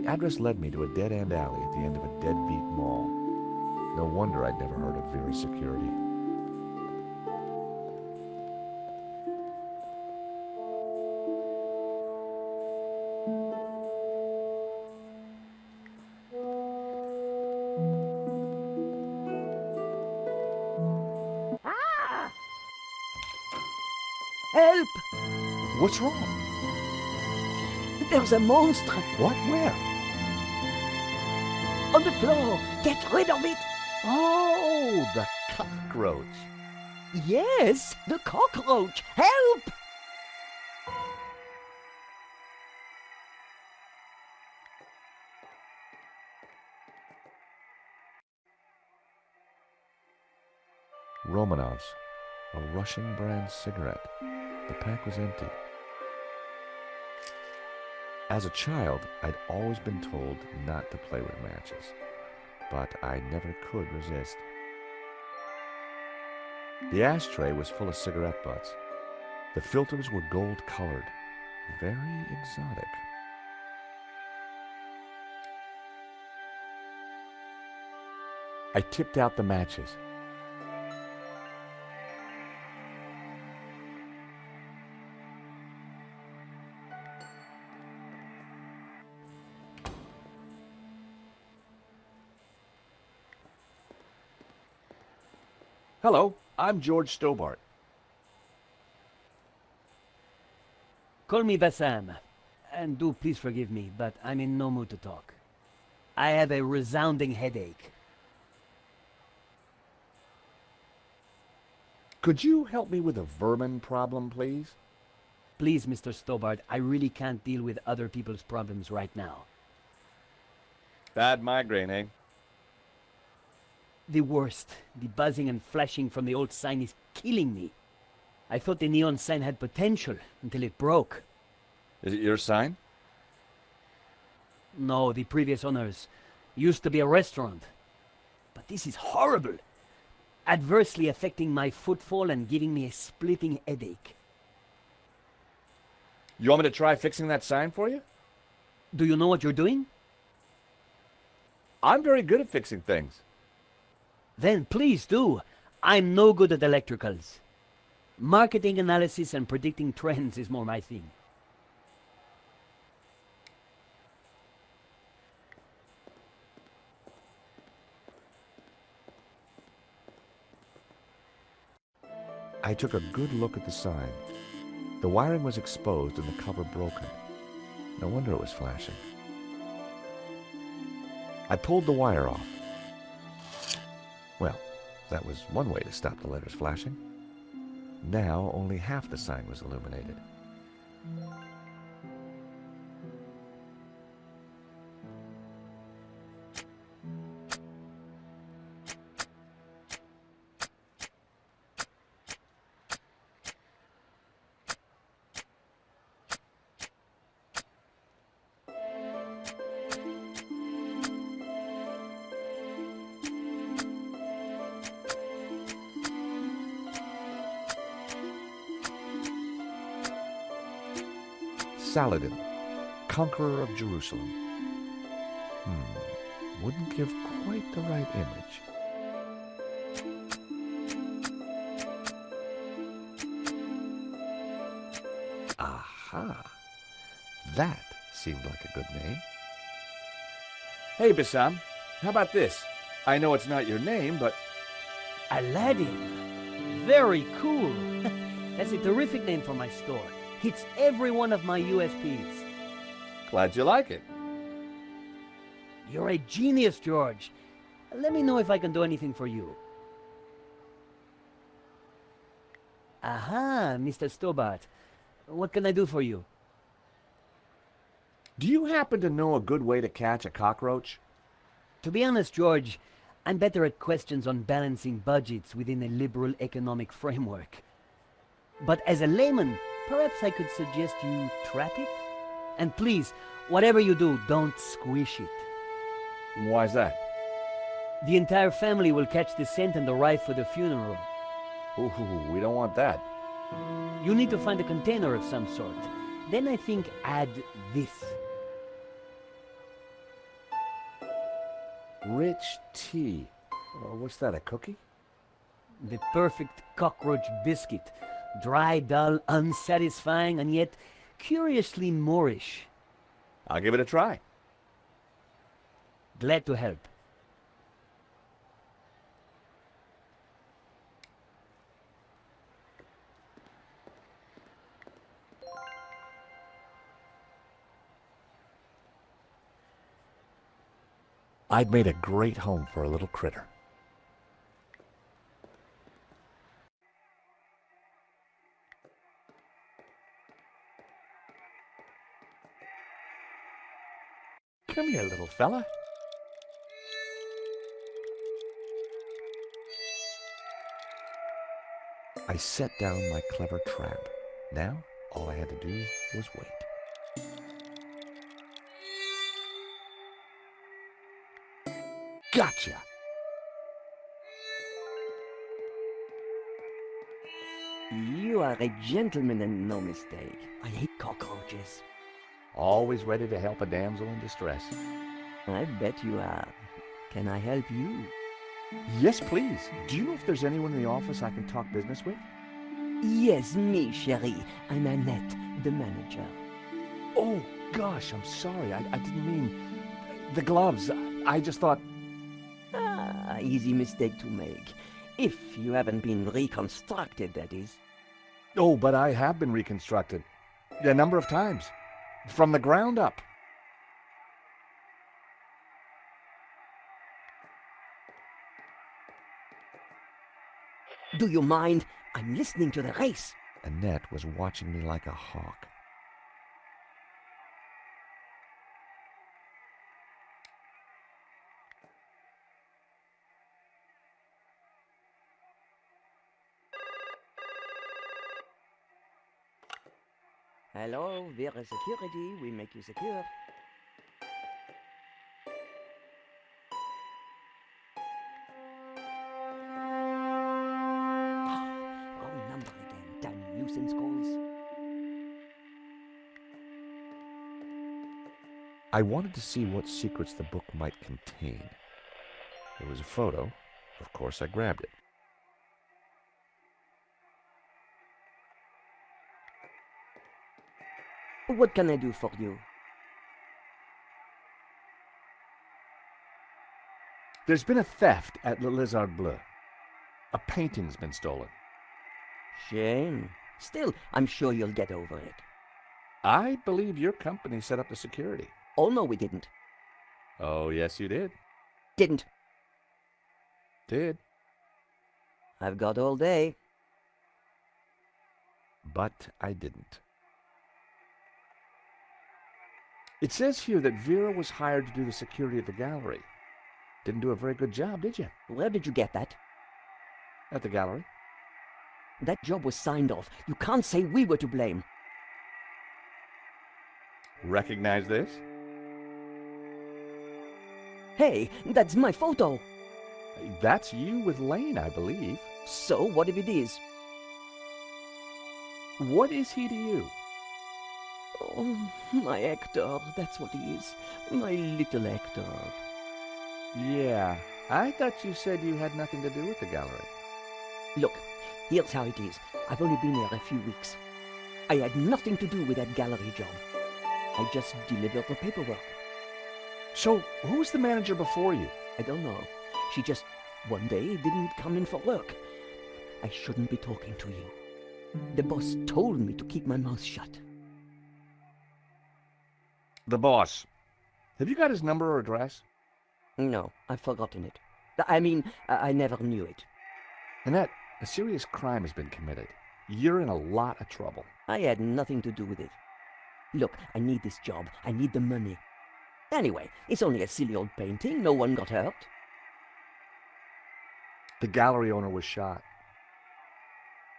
The address led me to a dead-end alley at the end of a deadbeat mall. No wonder I'd never heard of Vera's security. Ah! Help! What's wrong? There's a monster What? Where? on the floor. Get rid of it. Oh, the cockroach. Yes, the cockroach. Help! Romanov's, a Russian brand cigarette. The pack was empty. As a child, I'd always been told not to play with matches, but I never could resist. The ashtray was full of cigarette butts. The filters were gold-colored, very exotic. I tipped out the matches. Hello, I'm George Stobart. Call me Bassam, and do please forgive me, but I'm in no mood to talk. I have a resounding headache. Could you help me with a vermin problem, please? Please, Mr. Stobart, I really can't deal with other people's problems right now. Bad migraine, eh? The worst. The buzzing and flashing from the old sign is killing me. I thought the neon sign had potential until it broke. Is it your sign? No, the previous owners used to be a restaurant. But this is horrible. Adversely affecting my footfall and giving me a splitting headache. You want me to try fixing that sign for you? Do you know what you're doing? I'm very good at fixing things. Then please do. I'm no good at electricals. Marketing analysis and predicting trends is more my thing. I took a good look at the sign. The wiring was exposed and the cover broken. No wonder it was flashing. I pulled the wire off. Well, that was one way to stop the letters flashing. Now only half the sign was illuminated. Saladin, conqueror of Jerusalem. Wouldn't give quite the right image. Aha! That seemed like a good name. Hey, Bassam, how about this? I know it's not your name, but... Aladdin. Very cool. That's a terrific name for my store. Hits every one of my USPs. Glad you like it. You're a genius, George. Let me know if I can do anything for you. Aha, Mr. Stobart. What can I do for you? Do you happen to know a good way to catch a cockroach? To be honest, George, I'm better at questions on balancing budgets within a liberal economic framework. But as a layman, perhaps I could suggest you trap it? And please, whatever you do, don't squish it. Why's that? The entire family will catch the scent and arrive for the funeral. Ooh, we don't want that. You need to find a container of some sort. Then I think add this. Rich tea. What's that, a cookie? The perfect cockroach biscuit. Dry, dull, unsatisfying, and yet curiously Moorish. I'll give it a try. Glad to help. I'd made a great home for a little critter. Come here, little fella. I set down my clever trap. Now, all I had to do was wait. Gotcha! You are a gentleman and no mistake. I hate cockroaches. Always ready to help a damsel in distress. I bet you are. Can I help you? Yes, please. Do you know if there's anyone in the office I can talk business with? Yes, me, chérie. I'm Annette, the manager. Oh, gosh, I'm sorry. I didn't mean... The gloves. I just thought... Ah, easy mistake to make. If you haven't been reconstructed, that is. Oh, but I have been reconstructed. A number of times. From the ground up. Do you mind? I'm listening to the race. Annette was watching me like a hawk. Hello, Vera Security. We make you secure. Wrong number again. Damn nuisance calls. I wanted to see what secrets the book might contain. There was a photo. Of course, I grabbed it. What can I do for you? There's been a theft at Le Lézard Bleu. A painting's been stolen. Shame. Still, I'm sure you'll get over it. I believe your company set up the security. Oh, no, we didn't. Oh, yes, you did. Didn't. Did. I've got all day. But I didn't. It says here that Vera was hired to do the security of the gallery. Didn't do a very good job, did you? Where did you get that? At the gallery? That job was signed off. You can't say we were to blame. Recognize this? Hey, that's my photo. That's you with Lane, I believe. So, what if it is? What is he to you? Oh, my Hector, that's what he is. My little Hector. Yeah, I thought you said you had nothing to do with the gallery. Look, here's how it is. I've only been here a few weeks. I had nothing to do with that gallery job. I just delivered the paperwork. So, who's the manager before you? I don't know. She just, one day, didn't come in for work. I shouldn't be talking to you. The boss told me to keep my mouth shut. The boss. Have you got his number or address? No, I've forgotten it. I mean, I never knew it. Annette, a serious crime has been committed. You're in a lot of trouble. I had nothing to do with it. Look, I need this job. I need the money. Anyway, it's only a silly old painting. No one got hurt. The gallery owner was shot.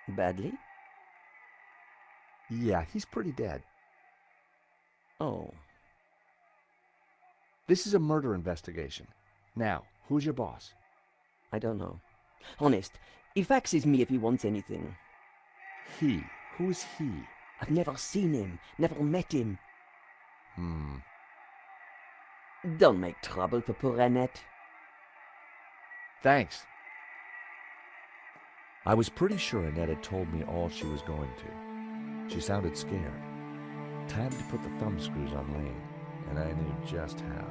Badly? Yeah, he's pretty dead. Oh. This is a murder investigation. Now, who's your boss? I don't know. Honest, he faxes me if he wants anything. He. Who's he? I've never seen him, never met him. Hmm. Don't make trouble for poor Annette. Thanks. I was pretty sure Annette had told me all she was going to. She sounded scared. Time to put the thumbscrews on Lane, and I knew just how.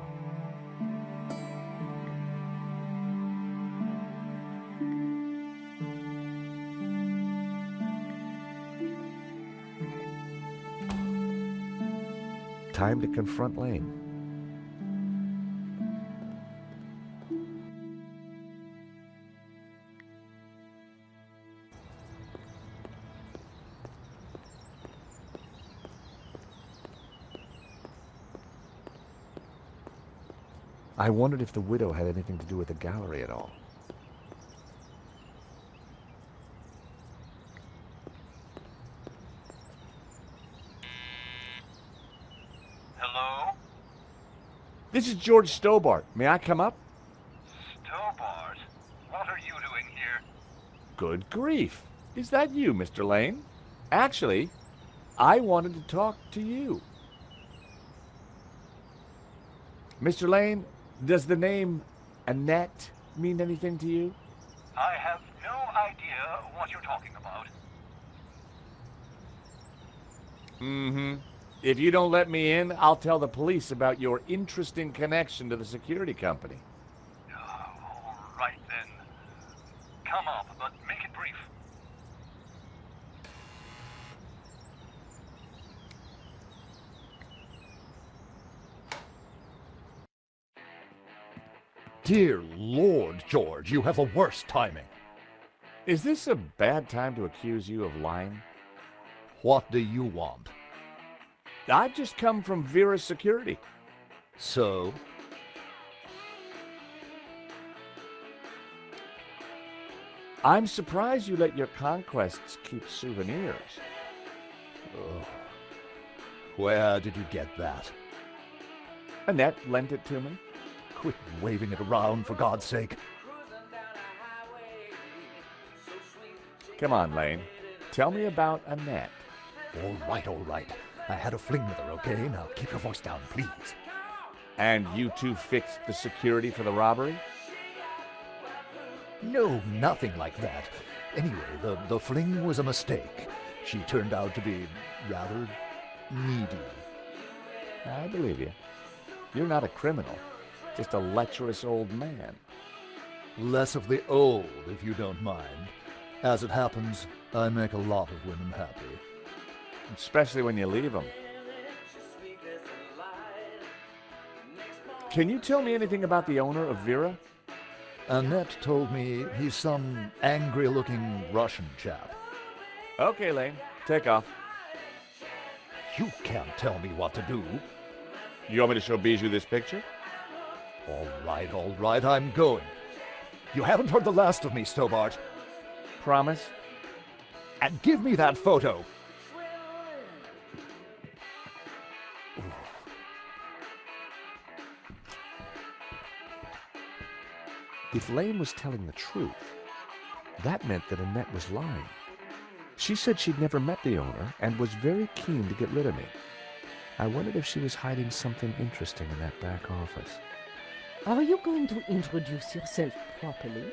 Time to confront Lane. I wondered if the widow had anything to do with the gallery at all. Hello? This is George Stobart. May I come up? Stobart? What are you doing here? Good grief. Is that you, Mr. Lane? Actually, I wanted to talk to you. Mr. Lane, does the name Annette mean anything to you? I have no idea what you're talking about. Mm-hmm. If you don't let me in, I'll tell the police about your interesting connection to the security company. All right then. Come up, but make it brief. Dear Lord, George, you have the worst timing. Is this a bad time to accuse you of lying? What do you want? I've just come from Vera's security. So? I'm surprised you let your conquests keep souvenirs. Oh. Where did you get that? Annette lent it to me. Quit waving it around, for God's sake. Come on, Lane. Tell me about Annette. All right, all right. I had a fling with her, okay? Now keep your voice down, please. And you two fixed the security for the robbery? No, nothing like that. Anyway, the fling was a mistake. She turned out to be rather needy. I believe you. You're not a criminal, just a lecherous old man. Less of the old, if you don't mind. As it happens, I make a lot of women happy. Especially when you leave them. Can you tell me anything about the owner of Vera? Annette told me he's some angry-looking Russian chap. Okay, Lane. Take off. You can't tell me what to do. You want me to show Bijou this picture? All right, I'm going. You haven't heard the last of me, Stobart. Promise? And give me that photo. If Lane was telling the truth, that meant that Annette was lying. She said she'd never met the owner and was very keen to get rid of me. I wondered if she was hiding something interesting in that back office. Are you going to introduce yourself properly?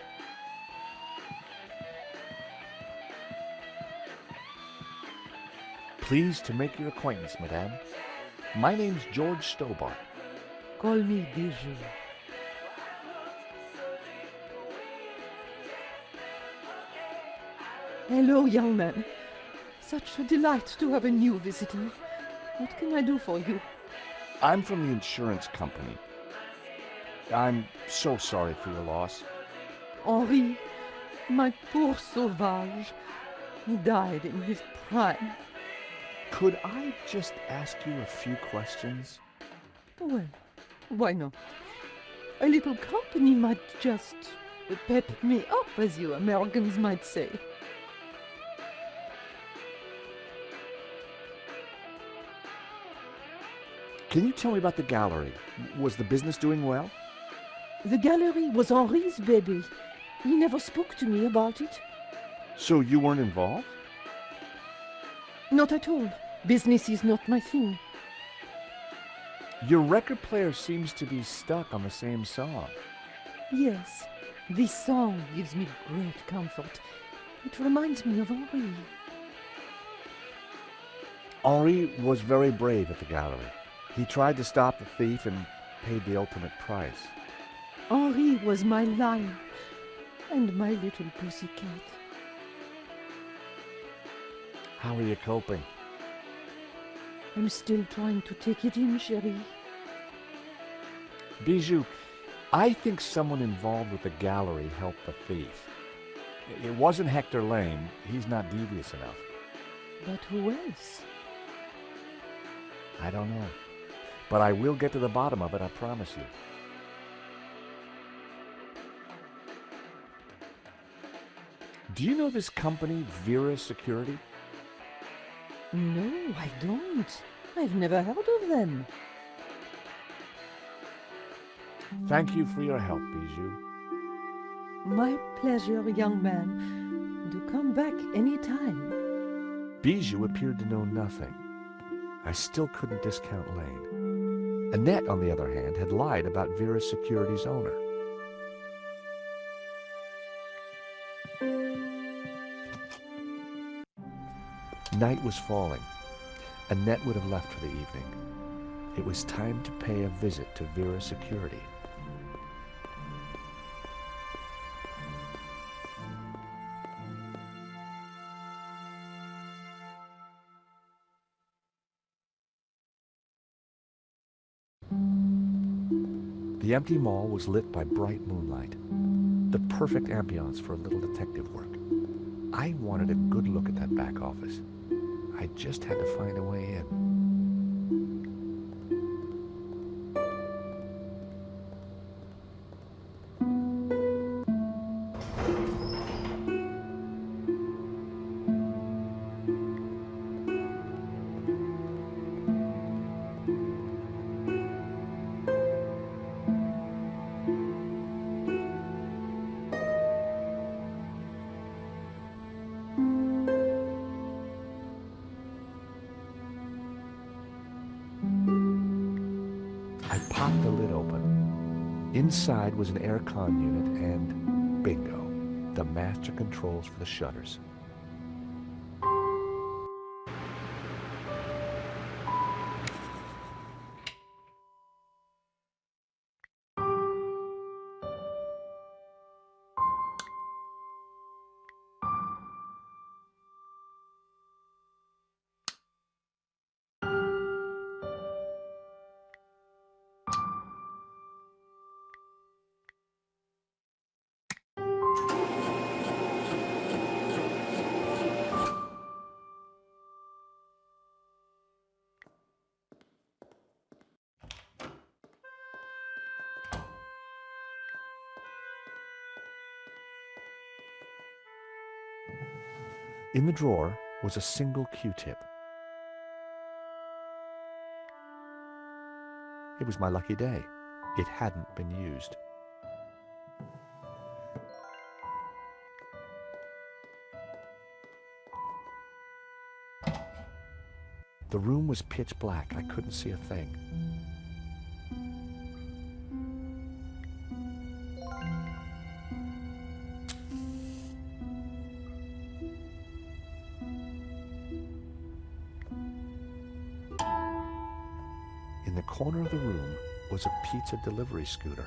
Pleased to make your acquaintance, madame. My name's George Stobart. Call me Bijou. Hello, young man. Such a delight to have a new visitor. What can I do for you? I'm from the insurance company. I'm so sorry for your loss. Henri, my poor sauvage. He died in his prime. Could I just ask you a few questions? Well, why not? A little company might just pep me up, as you Americans might say. Can you tell me about the gallery? Was the business doing well? The gallery was Henri's baby. He never spoke to me about it. So you weren't involved? Not at all. Business is not my thing. Your record player seems to be stuck on the same song. Yes, This song gives me great comfort. It reminds me of Henri. Henri was very brave at the gallery. He tried to stop the thief and paid the ultimate price. Henri was my lion and my little pussycat. How are you coping? I'm still trying to take it in, chérie. Bijou, I think someone involved with the gallery helped the thief. It wasn't Hector Lane. He's not devious enough. But who else? I don't know. But I will get to the bottom of it, I promise you. Do you know this company, Vera Security? No, I don't. I've never heard of them. Thank you for your help, Bijou. My pleasure, young man. Do come back any time. Bijou appeared to know nothing. I still couldn't discount Lane. Annette, on the other hand, had lied about Vera Security's owner. Night was falling. Annette would have left for the evening. It was time to pay a visit to Vera Security. The empty mall was lit by bright moonlight, the perfect ambiance for a little detective work. I wanted a good look at that back office. I just had to find a way in. I popped the lid open. Inside was an aircon unit and, bingo, the master controls for the shutters. In the drawer was a single Q-tip. It was my lucky day. It hadn't been used. The room was pitch black. I couldn't see a thing. In the corner of the room was a pizza delivery scooter,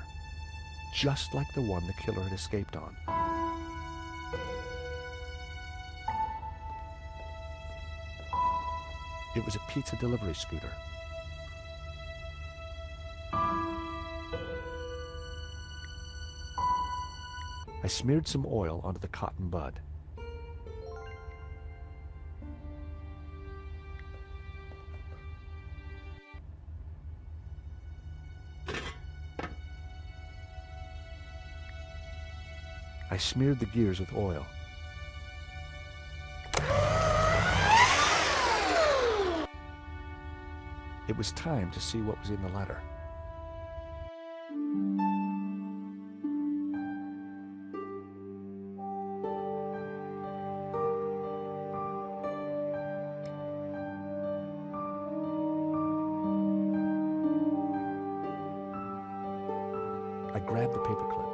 just like the one the killer had escaped on. It was a pizza delivery scooter. I smeared some oil onto the cotton bud. I smeared the gears with oil. It was time to see what was in the letter. I grabbed the paperclip.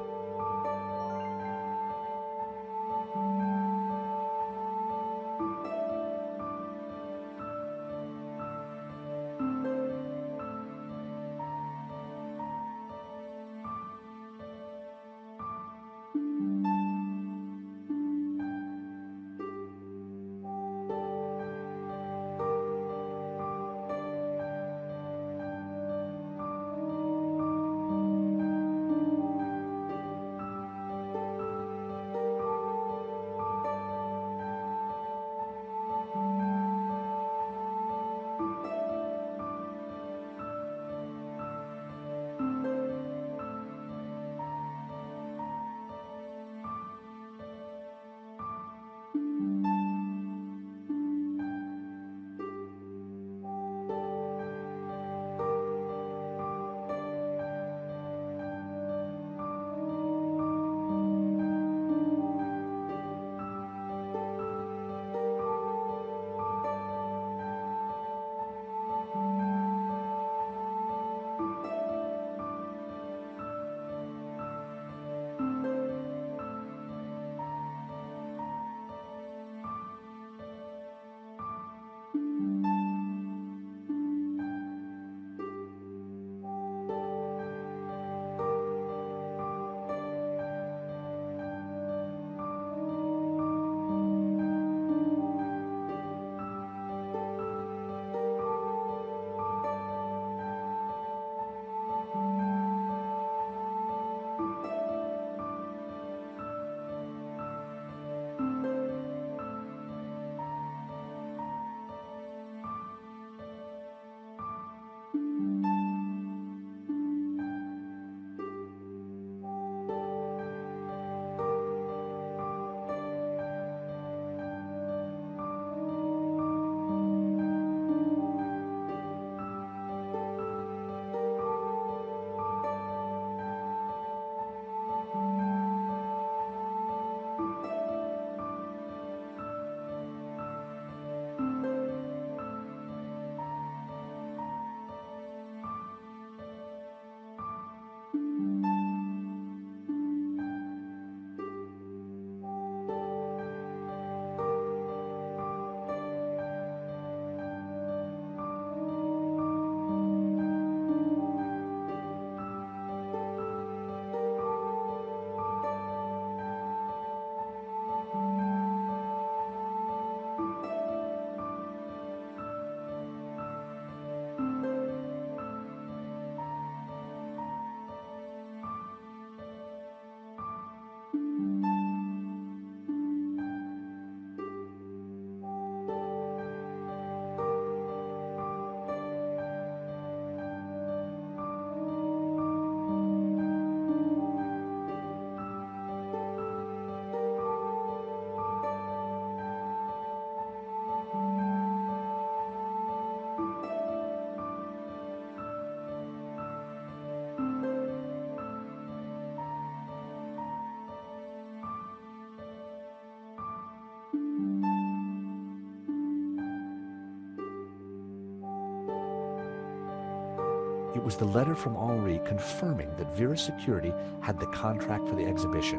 It was the letter from Henri confirming that Vera Security had the contract for the exhibition.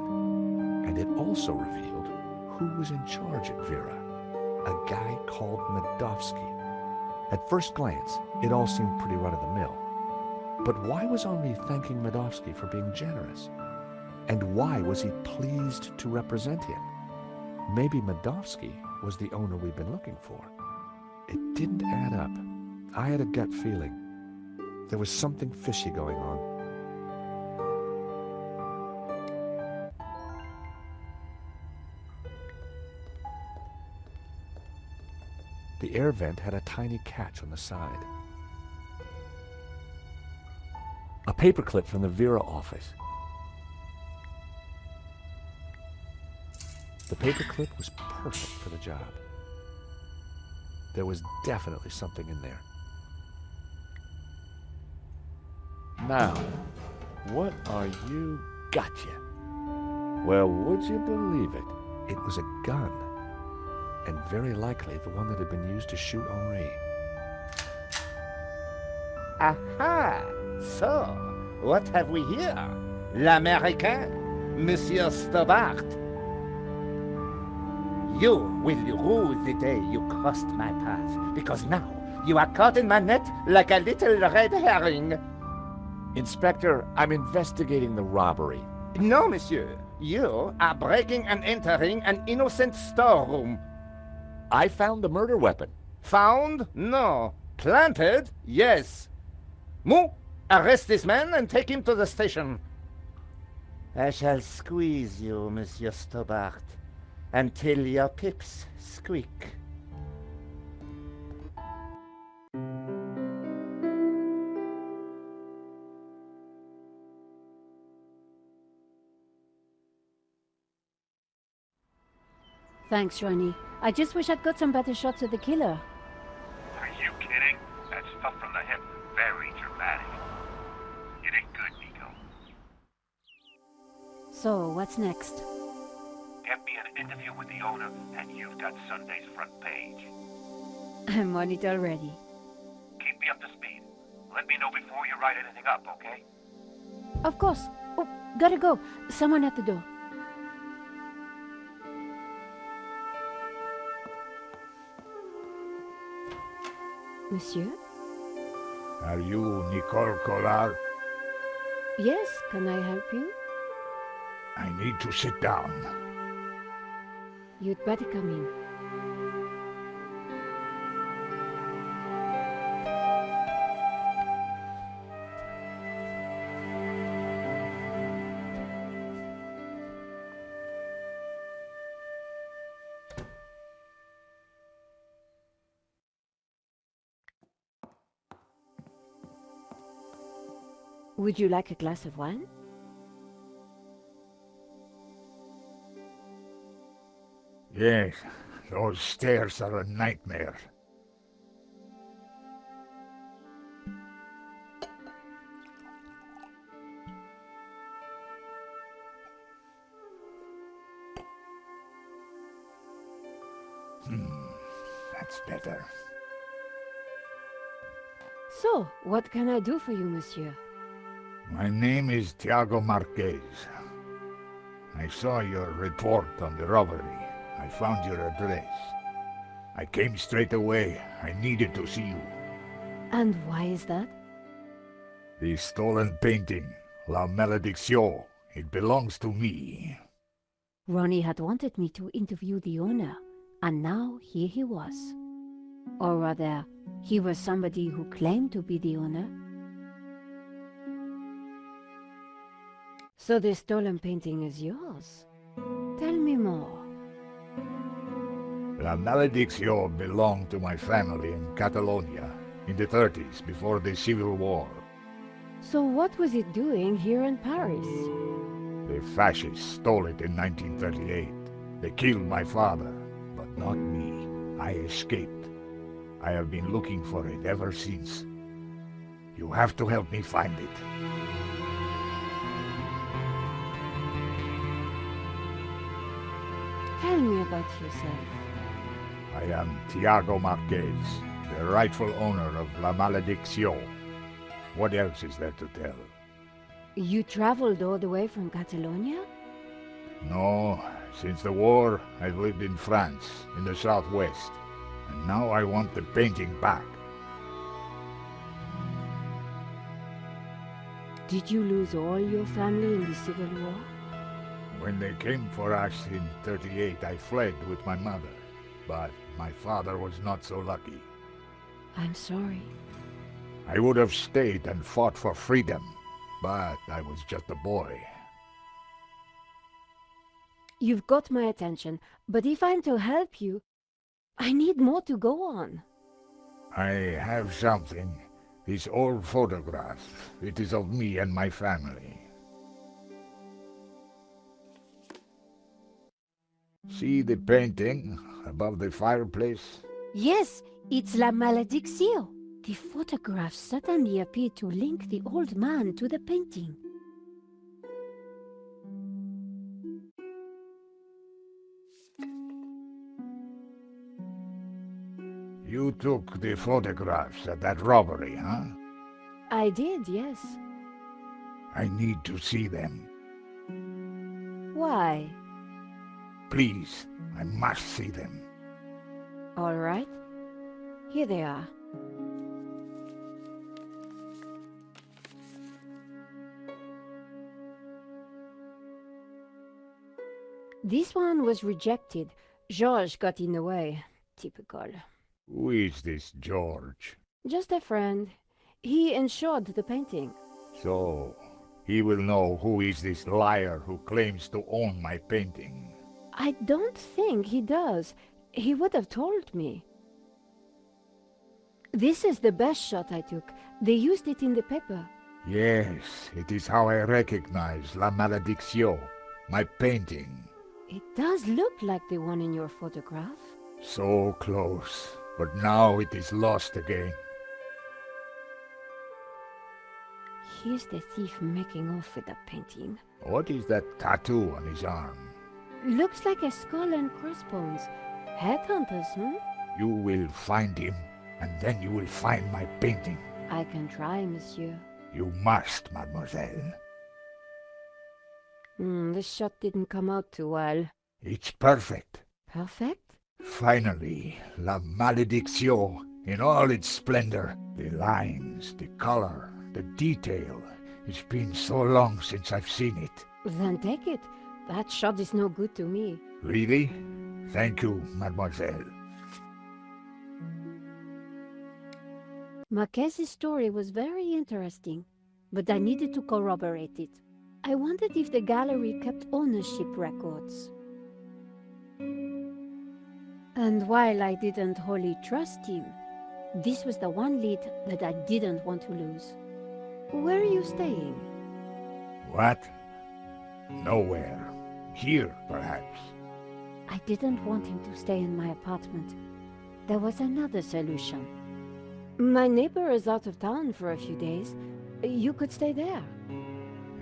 And it also revealed who was in charge at Vera, a guy called Medovsky. At first glance, it all seemed pretty run-of-the-mill. But why was Henri thanking Medovsky for being generous? And why was he pleased to represent him? Maybe Medovsky was the owner we'd been looking for. It didn't add up. I had a gut feeling. There was something fishy going on. The air vent had a tiny catch on the side. A paperclip from the Vera office. The paperclip was perfect for the job. There was definitely something in there. Now, what are you? Gotcha. Well, would you believe it? It was a gun, and very likely the one that had been used to shoot Henri. Aha! So, what have we here? L'Américain, Monsieur Stobart. You will rue the day you crossed my path, because now you are caught in my net like a little red herring. Inspector, I'm investigating the robbery. No, monsieur. You are breaking and entering an innocent storeroom. I found the murder weapon. Found? No. Planted? Yes. Moo, arrest this man and take him to the station. I shall squeeze you, Monsieur Stobart, until your pips squeak. Thanks, Ronnie. I just wish I'd got some better shots of the killer. Are you kidding? That stuff from the hip, very dramatic. You did good, Nico. So, what's next? Get me an interview with the owner, and you've got Sunday's front page. I'm on it already. Keep me up to speed. Let me know before you write anything up, okay? Of course. Oh, gotta go. Someone at the door. Monsieur? Are you Nicole Collard? Yes, can I help you? I need to sit down. You'd better come in. Would you like a glass of wine? Yes, those stairs are a nightmare. That's better. So, what can I do for you, monsieur? My name is Tiago Marquez. I saw your report on the robbery. I found your address. I came straight away. I needed to see you. And why is that? The stolen painting, La Malédiction, it belongs to me. Ronnie had wanted me to interview the owner, and now here he was. Or rather, he was somebody who claimed to be the owner. So the stolen painting is yours. Tell me more. La Malédiction belonged to my family in Catalonia in the 30s, before the Civil War. So what was it doing here in Paris? The fascists stole it in 1938. They killed my father, but not me. I escaped. I have been looking for it ever since. You have to help me find it. Tell me about yourself. I am Tiago Marquez, the rightful owner of La Malédiction. What else is there to tell? You traveled all the way from Catalonia? No, since the war, I've lived in France, in the southwest. And now I want the painting back. Did you lose all your family in the Civil War? When they came for us in 38, I fled with my mother. But my father was not so lucky. I'm sorry. I would have stayed and fought for freedom, but I was just a boy. You've got my attention, but if I'm to help you, I need more to go on. I have something. This old photograph. It is of me and my family. See the painting above the fireplace? Yes, it's La Malédiction. The photograph suddenly appeared to link the old man to the painting. You took the photographs at that robbery, huh? I did, yes. I need to see them. Why? Please, I must see them. All right. Here they are. This one was rejected. Georges got in the way. Typical. Who is this George? Just a friend. He insured the painting. So, he will know who is this liar who claims to own my painting. I don't think he does. He would have told me. This is the best shot I took. They used it in the paper. Yes, it is how I recognize La Malédiction, my painting. It does look like the one in your photograph. So close, but now it is lost again. Here's the thief making off with the painting. What is that tattoo on his arm? Looks like a skull and crossbones. Headhunters, hmm? You will find him, and then you will find my painting. I can try, monsieur. You must, mademoiselle. This shot didn't come out too well. It's perfect. Perfect? Finally, La Malédiction, in all its splendor. The lines, the color, the detail. It's been so long since I've seen it. Then take it. That shot is no good to me. Really? Thank you, mademoiselle. Marquez's story was very interesting, but I needed to corroborate it. I wondered if the gallery kept ownership records. And while I didn't wholly trust him, this was the one lead that I didn't want to lose. Where are you staying? What? Nowhere. Here, perhaps. I didn't want him to stay in my apartment. There was another solution. My neighbor is out of town for a few days. You could stay there.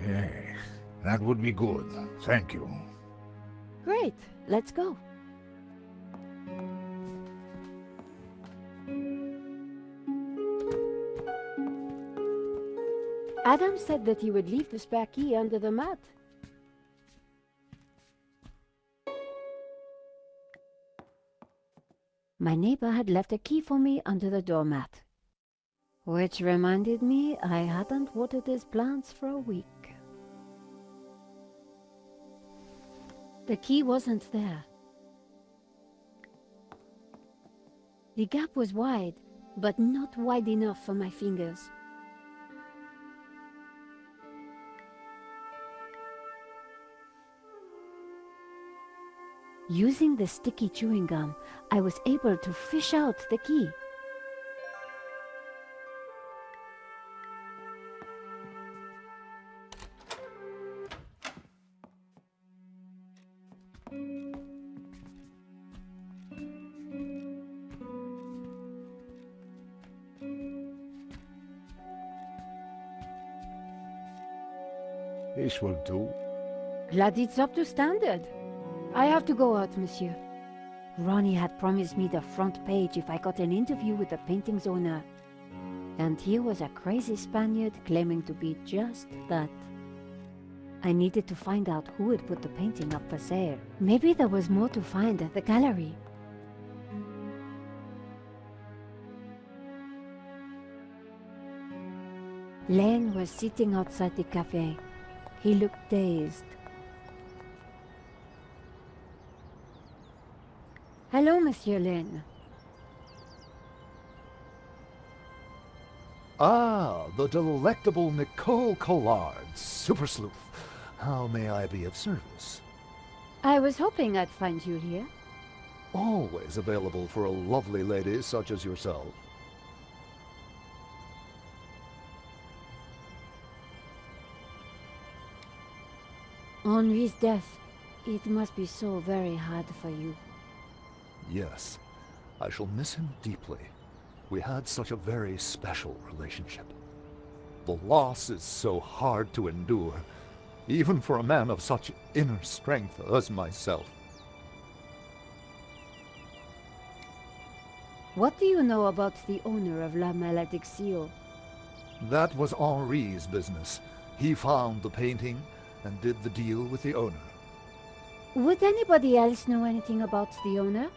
Yes, that would be good. Thank you. Great, let's go. Adam said that he would leave the spare key under the mat. My neighbor had left a key for me under the doormat. Which reminded me I hadn't watered his plants for a week. The key wasn't there. The gap was wide, but not wide enough for my fingers. Using the sticky chewing gum, I was able to fish out the key. This will do. Glad it's up to standard. I have to go out, monsieur. Ronnie had promised me the front page if I got an interview with the painting's owner. And he was a crazy Spaniard claiming to be just that. I needed to find out who had put the painting up for sale. Maybe there was more to find at the gallery. Lane was sitting outside the cafe. He looked dazed. Hello, Monsieur Lane. Ah, the delectable Nicole Collard, super sleuth. How may I be of service? I was hoping I'd find you here. Always available for a lovely lady such as yourself. Henri's death. It must be so very hard for you. Yes, I shall miss him deeply. We had such a very special relationship. The loss is so hard to endure, even for a man of such inner strength as myself. What do you know about the owner of La Malédiction? That was Henri's business. He found the painting and did the deal with the owner. Would anybody else know anything about the owner?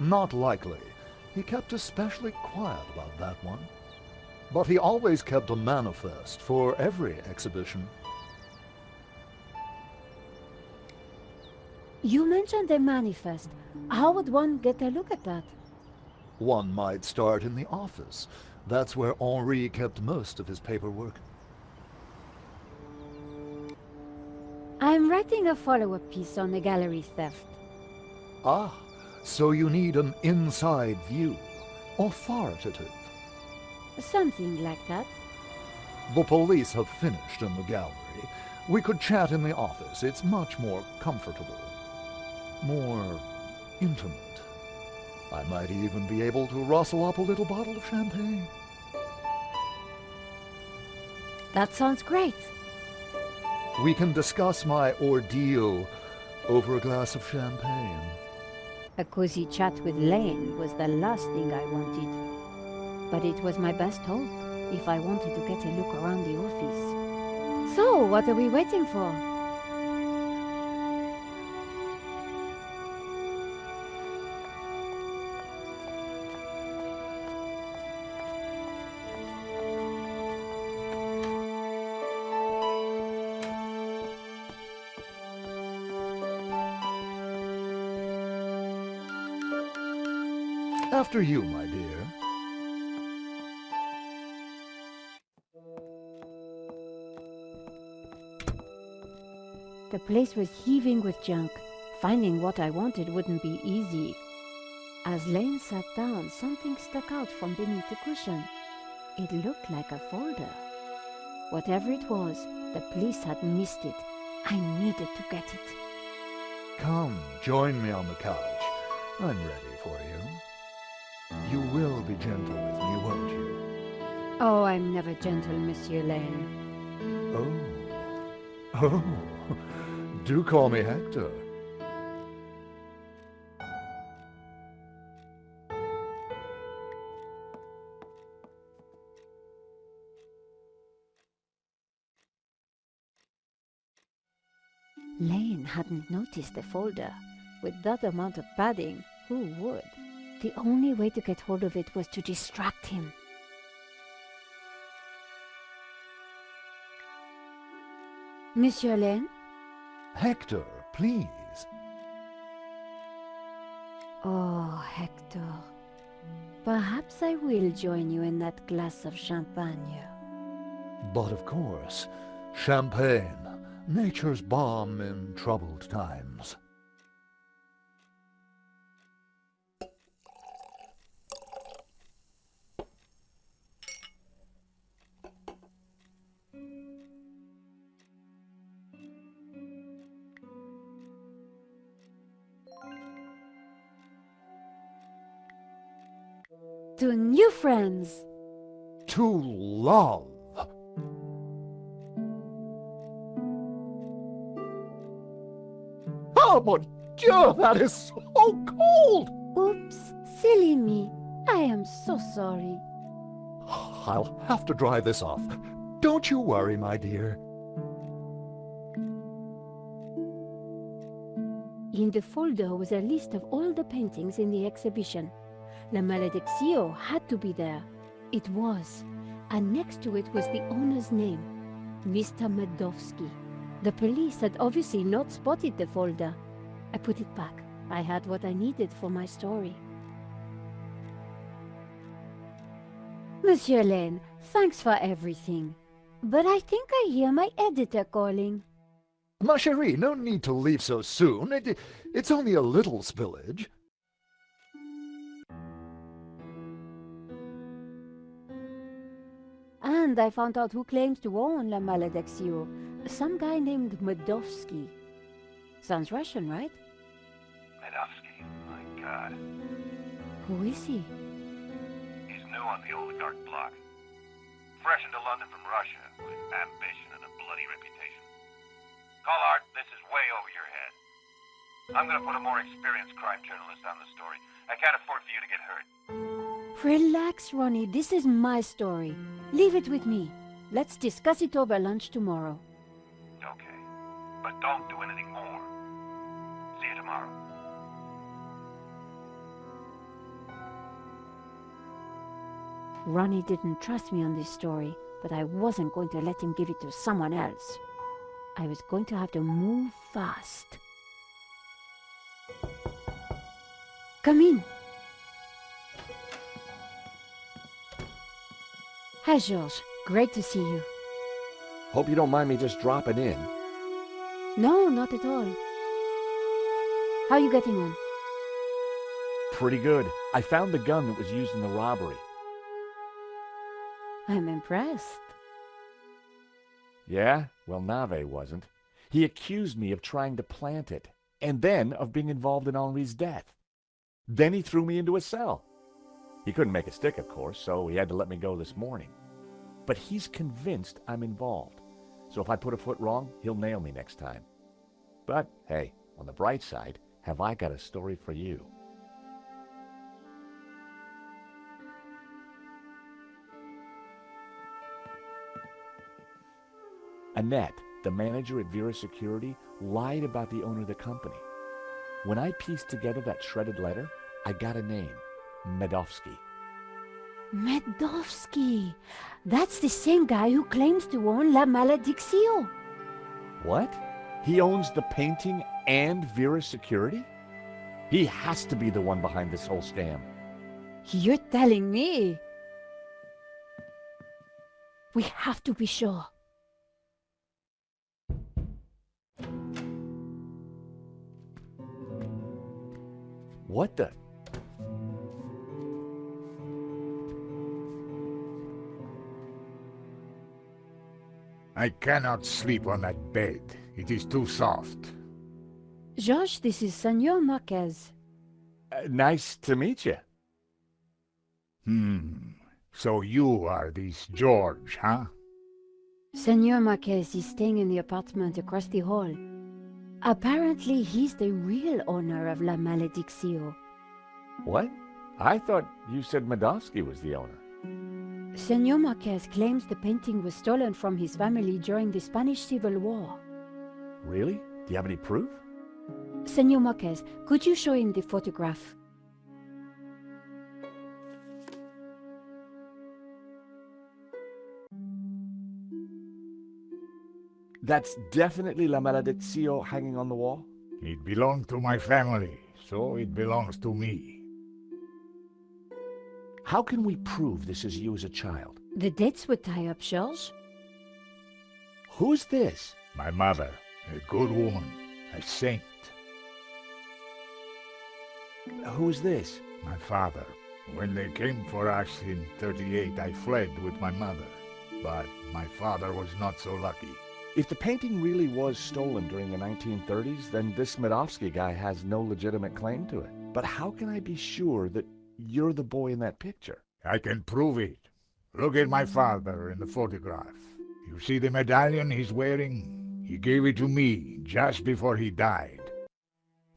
Not likely. He kept especially quiet about that one. But he always kept a manifest for every exhibition. You mentioned a manifest. How would one get a look at that? One might start in the office. That's where Henri kept most of his paperwork. I'm writing a follow-up piece on the gallery theft. Ah, so you need an inside view. Authoritative. Something like that. The police have finished in the gallery. We could chat in the office. It's much more comfortable. More intimate. I might even be able to rustle up a little bottle of champagne. That sounds great. We can discuss my ordeal over a glass of champagne. A cozy chat with Lane was the last thing I wanted. But it was my best hope if I wanted to get a look around the office. So, what are we waiting for? After you, my dear. The place was heaving with junk. Finding what I wanted wouldn't be easy. As Lane sat down, something stuck out from beneath the cushion. It looked like a folder. Whatever it was, the police had missed it. I needed to get it. Come, join me on the couch. I'm ready for you. You will be gentle with me, won't you? Oh, I'm never gentle, Monsieur Lane. Oh, do call me Hector. Lane hadn't noticed the folder. With that amount of padding, who would? The only way to get hold of it was to distract him. Monsieur Lane? Hector, please. Oh, Hector. Perhaps I will join you in that glass of champagne. But of course, champagne, nature's balm in troubled times. To new friends! To love! Oh, mon Dieu, that is so cold! Oops, silly me. I am so sorry. I'll have to dry this off. Don't you worry, my dear. In the folder was a list of all the paintings in the exhibition. La Malediccio had to be there. It was. And next to it was the owner's name, Mr. Medovsky. The police had obviously not spotted the folder. I put it back. I had what I needed for my story. Monsieur Lane, thanks for everything. But I think I hear my editor calling. Ma chérie, no need to leave so soon. It's only a little spillage. And I found out who claims to own La Malediccio. Some guy named Medovsky. Sounds Russian, right? Medovsky, my God. Who is he? He's new on the oligarch block. Fresh into London from Russia, with ambition and a bloody reputation. Collard, this is way over your head. I'm gonna put a more experienced crime journalist on the story. I can't afford for you to get hurt. Relax, Ronnie. This is my story. Leave it with me. Let's discuss it over lunch tomorrow. Okay. But don't do anything more. See you tomorrow. Ronnie didn't trust me on this story, but I wasn't going to let him give it to someone else. I was going to have to move fast. Come in. Hi, Georges. Great to see you. Hope you don't mind me just dropping in. No, not at all. How are you getting on? Pretty good. I found the gun that was used in the robbery. I'm impressed. Yeah? Well, Nave wasn't. He accused me of trying to plant it, and then of being involved in Henri's death. Then he threw me into a cell. He couldn't make a stick, of course, so he had to let me go this morning. But he's convinced I'm involved. So if I put a foot wrong, he'll nail me next time. But, hey, on the bright side, have I got a story for you. Annette, the manager at Vera Security, lied about the owner of the company. When I pieced together that shredded letter, I got a name, Medovsky. Medovsky! That's the same guy who claims to own La Malediccio. What? He owns the painting and Vera Security? He has to be the one behind this whole scam. You're telling me? We have to be sure. What the? I cannot sleep on that bed. It is too soft. Georges, this is Senor Marquez. Nice to meet you. So you are this George, huh? Senor Marquez is staying in the apartment across the hall. Apparently, he's the real owner of La Malediccio. What? I thought you said Medovsky was the owner. Senor Marquez claims the painting was stolen from his family during the Spanish Civil War. Really? Do you have any proof? Senor Marquez, could you show him the photograph? That's definitely La Malediccio hanging on the wall? It belonged to my family, so it belongs to me. How can we prove this is you as a child? The dates would tie up, Georges. Who's this? My mother, a good woman, a saint. Who's this? My father. When they came for us in 38, I fled with my mother. But my father was not so lucky. If the painting really was stolen during the 1930s, then this Medovsky guy has no legitimate claim to it. But how can I be sure that you're the boy in that picture? I can prove it. Look at my father in the photograph. You see the medallion he's wearing? He gave it to me just before he died.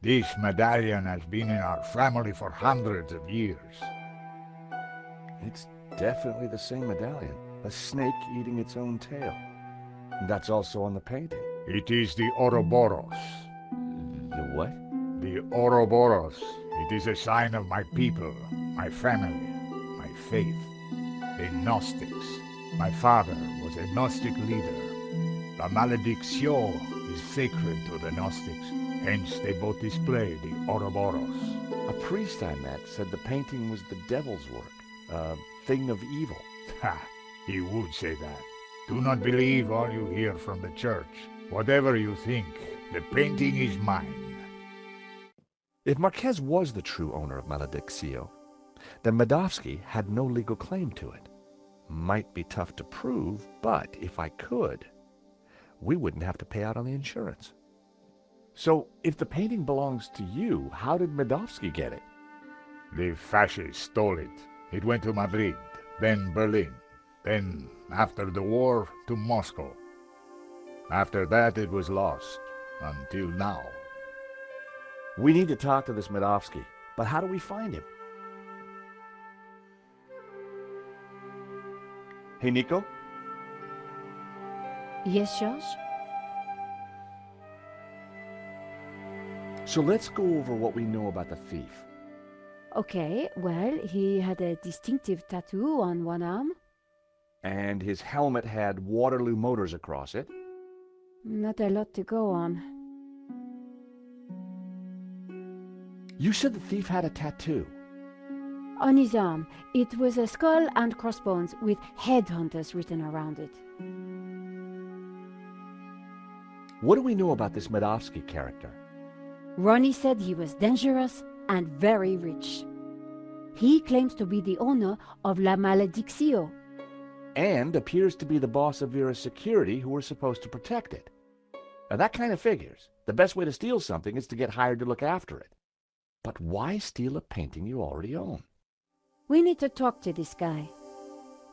This medallion has been in our family for hundreds of years. It's Definitely the same medallion. A snake eating its own tail. That's also on the painting. It is the Ouroboros. The what? The Ouroboros. It is a sign of my people, my family, my faith. The Gnostics. My father was a Gnostic leader. La Maledicción is sacred to the Gnostics. Hence they both display the Ouroboros. A priest I met said the painting was the devil's work. A thing of evil. Ha! He would say that. Do not believe all you hear from the church. Whatever you think, the painting is mine. If Marquez was the true owner of Maledicción, then Medovsky had no legal claim to it. Might be tough to prove, but if I could, we wouldn't have to pay out on the insurance. So, if the painting belongs to you, how did Medovsky get it? The fascists stole it. It went to Madrid, then Berlin, then, after the war, to Moscow. After that, it was lost, until now. We need to talk to this Medovsky, but how do we find him? Hey, Nico? Yes, George? So let's go over what we know about the thief. Okay, well, he had a distinctive tattoo on one arm. And his helmet had Waterloo Motors across it. Not a lot to go on. You said the thief had a tattoo. On his arm, it was a skull and crossbones with headhunters written around it. What do we know about this Medovsky character? Ronnie said he was dangerous and very rich. He claims to be the owner of La Maledicción. And appears to be the boss of Vera's security who were supposed to protect it. Now that kind of figures. The best way to steal something is to get hired to look after it. But why steal a painting you already own? We need to talk to this guy.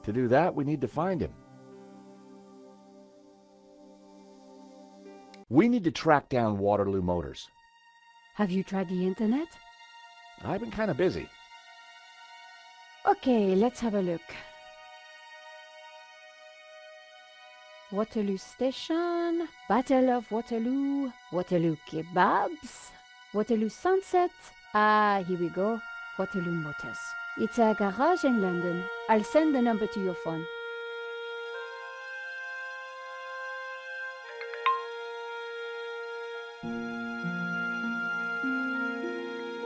To do that, we need to find him. We need to track down Waterloo Motors. Have you tried the internet? I've been kind of busy. Okay, let's have a look. Waterloo Station, Battle of Waterloo, Waterloo Kebabs, Waterloo Sunset. Ah, here we go. Waterloo Motors. It's a garage in London. I'll send the number to your phone.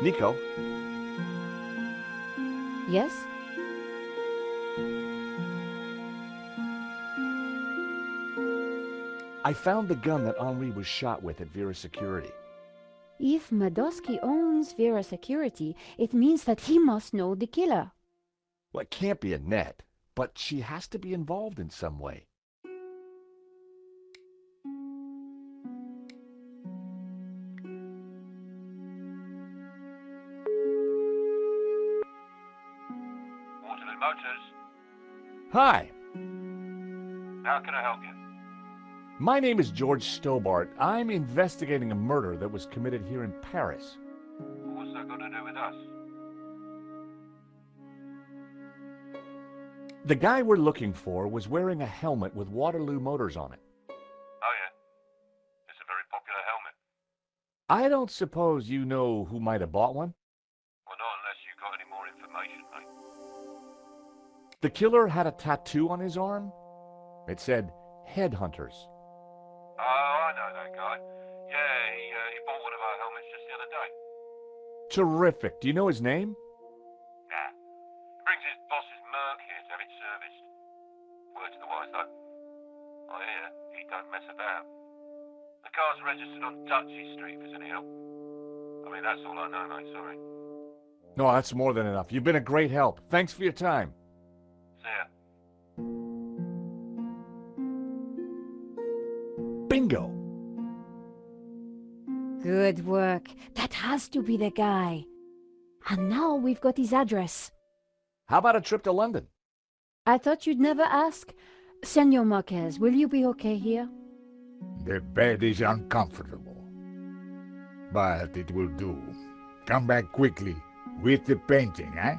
Nico? Yes? I found the gun that Henri was shot with at Vera's security. If Medovsky owns Vera Security, it means that he must know the killer. Well, it can't be Annette, but she has to be involved in some way. Waterloo Motors. Hi, How can I help you? my name is George Stobart. I'm investigating a murder that was committed here in Paris. What's that got to do with us? The guy we're looking for was wearing a helmet with Waterloo Motors on it. Oh, yeah. It's a very popular helmet. I don't suppose you know who might have bought one? Well, not unless you've got any more information, mate. The killer had a tattoo on his arm. It said, Headhunters. Oh, I know that guy. Yeah, he bought one of our helmets just the other day. Terrific. Do you know his name? Nah. Brings his boss's Merc here to have it serviced. Word to the wise, though. I hear he don't mess about. The car's registered on Dutchy Street, if there's any help. I mean, that's all I know, mate, sorry. No, that's more than enough. You've been a great help. Thanks for your time. See ya. Bingo! Good work. That has to be the guy. And now we've got his address. How about a trip to London? I thought you'd never ask. Senor Marquez, will you be okay here? The bed is uncomfortable. But it will do. Come back quickly with the painting, eh?